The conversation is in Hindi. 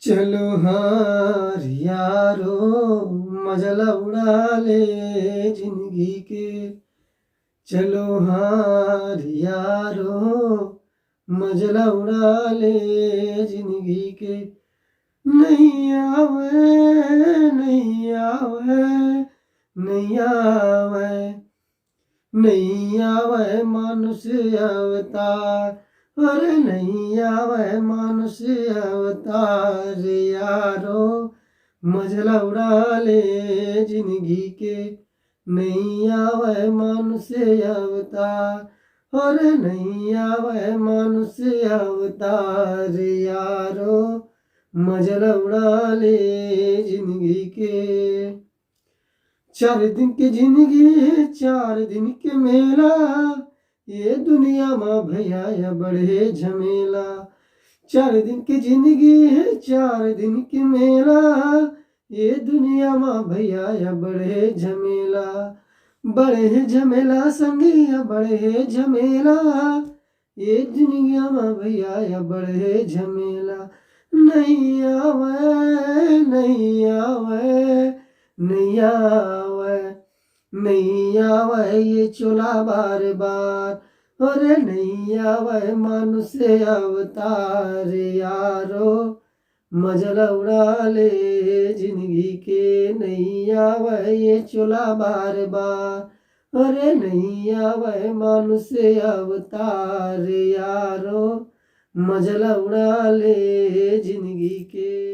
चलो हार यारो मजला उड़ा ले जिंदगी के। चलो हार यारो मजला उड़ा ले जिंदगी के। नहीं आवे नहीं आवे नहीं आवे नहीं आवे मनुष्य अवतार। अरे नहीं आवे मनुष्य अवतार यारो मजला उड़ा ले जिंदगी के। नहीं आवे मनुष्य अवतार। अरे नहीं आवे मनुष्य अवतार यारो मजला उड़ा ले जिंदगी के। 4 दिन की जिंदगी है 4 दिन के मेला। ये दुनिया माँ भैया या बड़े झमेला। 4 दिन की जिंदगी है 4 दिन के मेला। ये दुनिया माँ भैया या बड़े झमेला। बड़े झमेला संगिया बड़े झमेला। ये दुनिया माँ भैया या बड़े झमेला। नहीं आवे नहीं आवे नहीं आवे नहीं आवे ये चोला बार बार। अरे नहीं आवे मनुष्य अवतार यारो मजला उड़ा ले जिंदगी के। नहीं आवे ये चोला बार बार। अरे नहीं आवे मनुष्य अवतार यारो मजला उड़ा ले जिंदगी के।